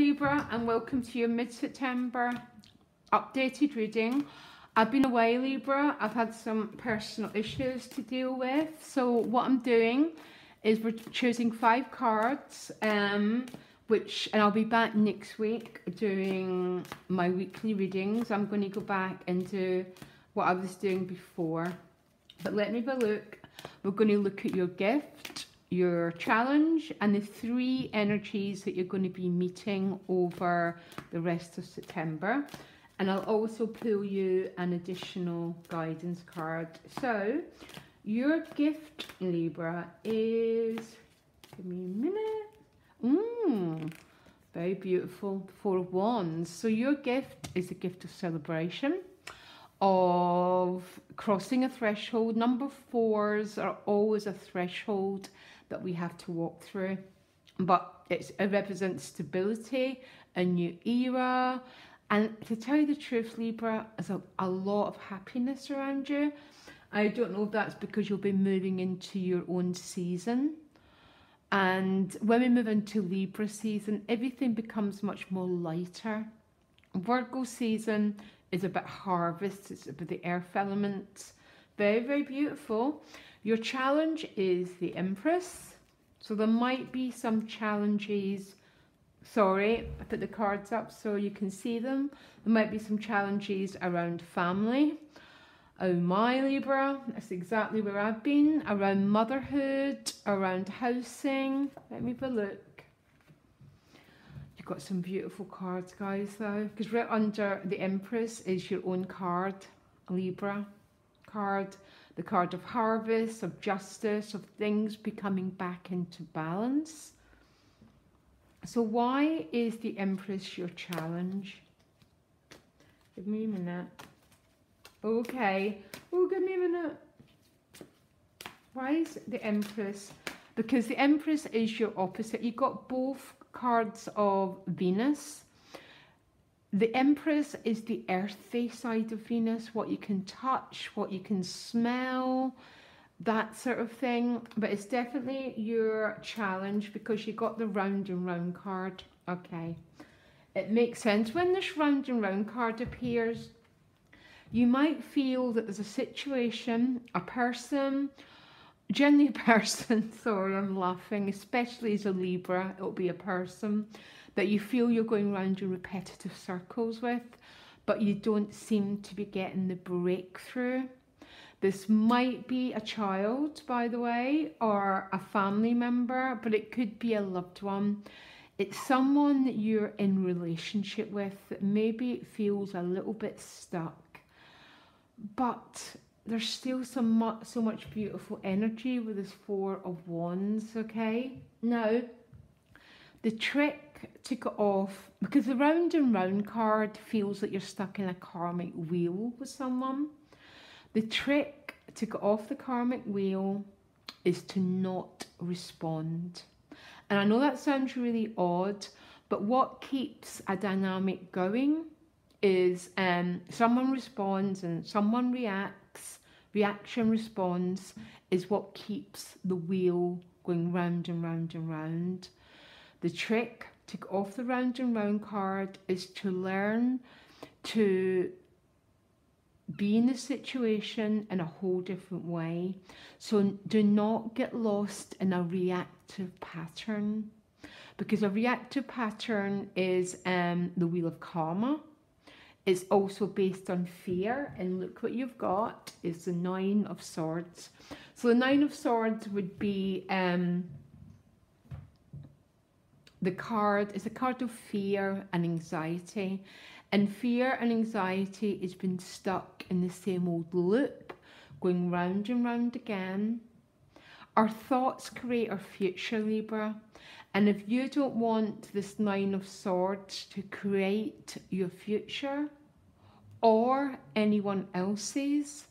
Libra, and welcome to your mid-September updated reading. I've been away, Libra. I've had some personal issues to deal with. So what I'm doing is we're choosing 5 cards, and I'll be back next week doing my weekly readings. I'm going to go back and do what I was doing before. But let me have a look. We're going to look at your gift, your challenge, and the 3 energies that you're going to be meeting over the rest of September. And I'll also pull you an additional guidance card. So your gift, Libra, is, give me a minute. Very beautiful, 4 of Wands. So your gift is a gift of celebration, of crossing a threshold. Number 4s are always a threshold that we have to walk through, but it represents stability, a new era, and to tell you the truth, Libra, there's a lot of happiness around you. I don't know if that's because you'll be moving into your own season, and when we move into Libra season, everything becomes much more lighter. Virgo season is about harvest, it's about the earth element. Very, very beautiful. Your challenge is the Empress. So there might be some challenges. Sorry, I put the cards up so you can see them. There might be some challenges around family. Oh my, Libra, that's exactly where I've been. Around motherhood, around housing. Let me have a look. You've got some beautiful cards, guys, though. Because right under the Empress is your own card, Libra card. The card of harvest, of justice, of things becoming back into balance. So why is the Empress your challenge? Give me a minute. Okay. Oh, give me a minute. Why is the Empress? Because the Empress is your opposite. You've got both cards of Venus. The Empress is the earthy side of Venus, what you can touch, what you can smell, that sort of thing. But it's definitely your challenge because you got the round and round card. Okay, it makes sense. When this round and round card appears, you might feel that there's a situation, a person, generally a person, sorry, I'm laughing, especially as a Libra, it'll be a person that you feel you're going round in repetitive circles with, but you don't seem to be getting the breakthrough. This might be a child, by the way, or a family member, but it could be a loved one. It's someone that you're in relationship with that maybe feels a little bit stuck, but there's still so much beautiful energy with this 4 of Wands, okay? Now, the trick to get off, because the round and round card feels like you're stuck in a karmic wheel with someone. The trick to get off the karmic wheel is to not respond. And I know that sounds really odd, but what keeps a dynamic going is someone responds and someone reacts. Reaction response is what keeps the wheel going round and round and round. The trick to get off the round and round card is to learn to be in the situation in a whole different way. So do not get lost in a reactive pattern, because a reactive pattern is the wheel of karma. It's also based on fear, and look what you've got is the 9 of Swords. So the 9 of Swords would be the card is a card of fear and anxiety. And fear and anxiety has been stuck in the same old loop, going round and round again. Our thoughts create our future, Libra. And if you don't want this 9 of Swords to create your future or anyone else's,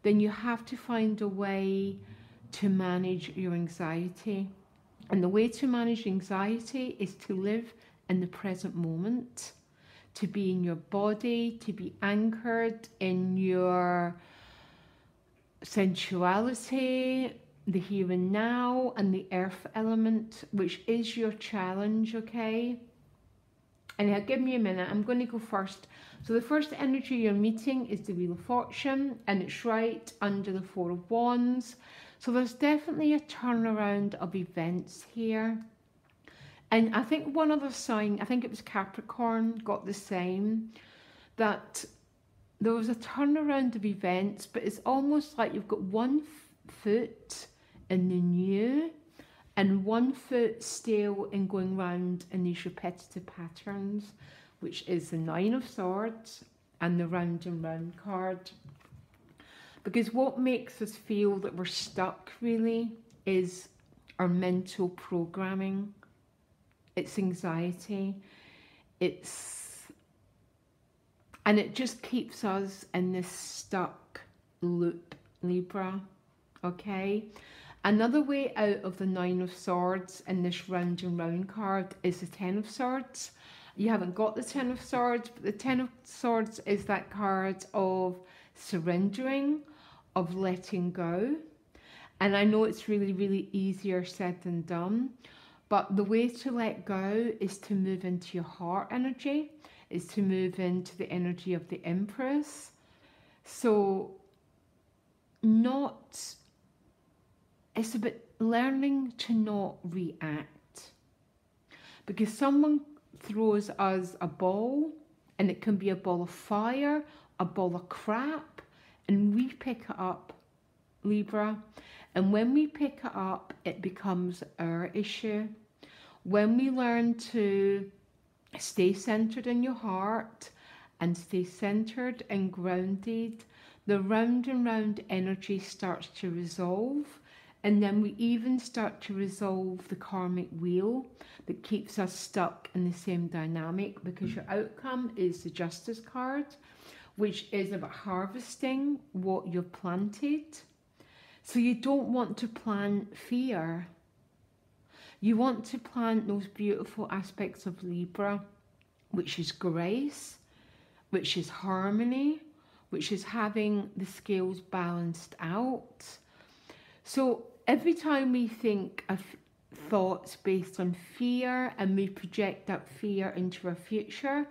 then you have to find a way to manage your anxiety. And the way to manage anxiety is to live in the present moment, to be in your body, to be anchored in your sensuality, the here and now, and the earth element, which is your challenge, okay? Anyhow, give me a minute. I'm going to go first. So the first energy you're meeting is the Wheel of Fortune, and it's right under the Four of Wands. So there's definitely a turnaround of events here. And I think one other sign, I think it was Capricorn, got the same, that there was a turnaround of events, but it's almost like you've got one foot in the new and one foot still in going round in these repetitive patterns, which is the Nine of Swords and the round and round card. Because what makes us feel that we're stuck really is our mental programming. It's anxiety. And it just keeps us in this stuck loop, Libra, okay? Another way out of the Nine of Swords in this round and round card is the Ten of Swords. You haven't got the Ten of Swords, but the Ten of Swords is that card of surrendering, of letting go. And I know it's really, really easier said than done, but the way to let go is to move into your heart energy, is to move into the energy of the Empress. So it's about learning to not react. Because someone throws us a ball, and it can be a ball of fire, a ball of crap, and we pick it up, Libra. And when we pick it up, it becomes our issue. When we learn to stay centered in your heart and stay centered and grounded, the round and round energy starts to resolve. And then we even start to resolve the karmic wheel that keeps us stuck in the same dynamic, because your outcome is the Justice card, which is about harvesting what you've planted. So you don't want to plant fear. You want to plant those beautiful aspects of Libra, which is grace, which is harmony, which is having the scales balanced out. So every time we think of thoughts based on fear and we project that fear into our future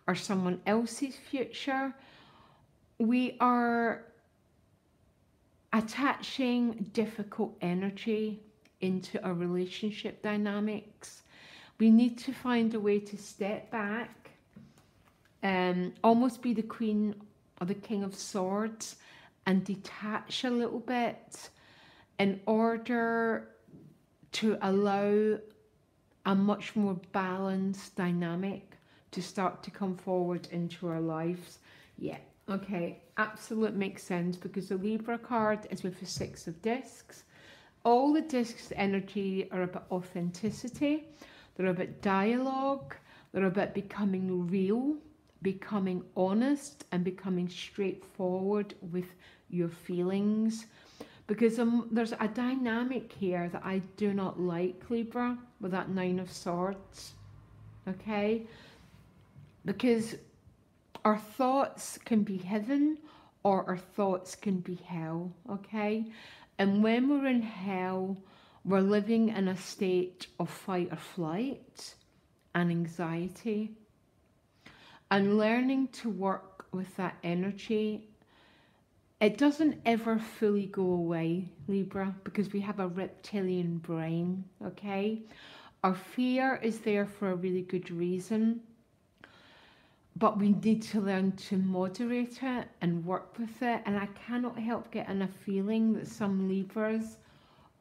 or someone else's future, we are attaching difficult energy into our relationship dynamics. We need to find a way to step back and almost be the Queen or the King of Swords and detach a little bit in order to allow a much more balanced dynamic to start to come forward into our lives. Yeah, okay, absolute makes sense, because the Libra card is with the Six of Discs. All the discs energy are about authenticity, they're about dialogue, they're about becoming real, becoming honest, and becoming straightforward with your feelings. Because there's a dynamic here that I do not like, Libra, with that Nine of Swords, okay? Because our thoughts can be heaven or our thoughts can be hell, okay? And when we're in hell, we're living in a state of fight or flight and anxiety. And learning to work with that energy, it doesn't ever fully go away, Libra, because we have a reptilian brain, okay? Our fear is there for a really good reason, but we need to learn to moderate it and work with it. And I cannot help getting a feeling that some Libras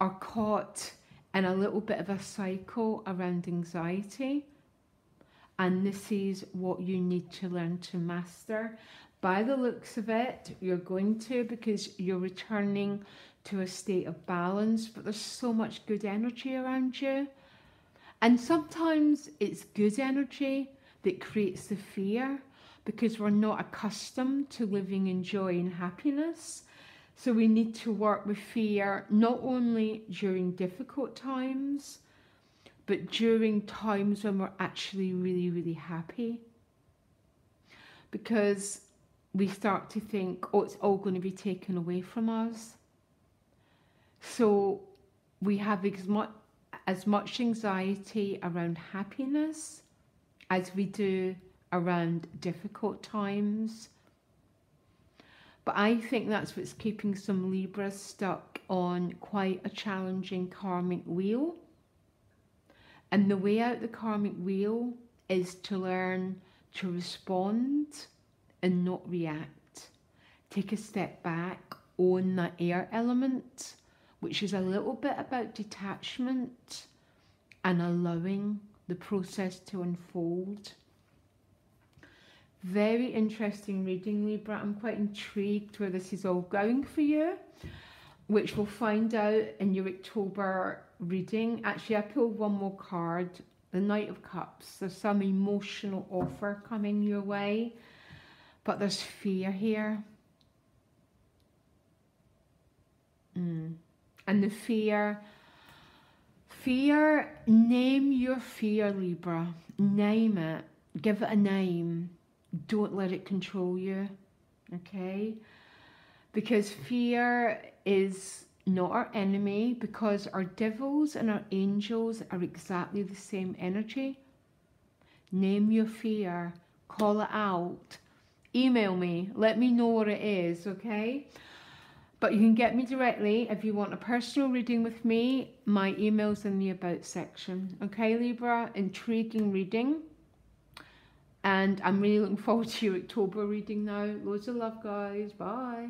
are caught in a little bit of a cycle around anxiety. And this is what you need to learn to master. By the looks of it, you're going to, because you're returning to a state of balance, but there's so much good energy around you. And sometimes it's good energy that creates the fear, because we're not accustomed to living in joy and happiness. So we need to work with fear, not only during difficult times, but during times when we're actually really, really happy. Because we start to think, oh, it's all going to be taken away from us. So we have as much anxiety around happiness as we do around difficult times. But I think that's what's keeping some Libras stuck on quite a challenging karmic wheel. And the way out the karmic wheel is to learn to respond and not react. Take a step back, own that air element, which is a little bit about detachment and allowing the process to unfold. Very interesting reading, Libra. I'm quite intrigued where this is all going for you, which we'll find out in your October reading. Actually, I pulled one more card, the Knight of Cups. There's some emotional offer coming your way, but there's fear here. And the fear, name your fear, Libra. Name it. Give it a name. Don't let it control you, okay? Because fear is not our enemy, because our devils and our angels are exactly the same energy. Name your fear. Call it out. Email me. Let me know what it is, okay? But you can get me directly if you want a personal reading with me. My email's in the About section. Okay, Libra? Intriguing reading. And I'm really looking forward to your October reading now. Loads of love, guys. Bye.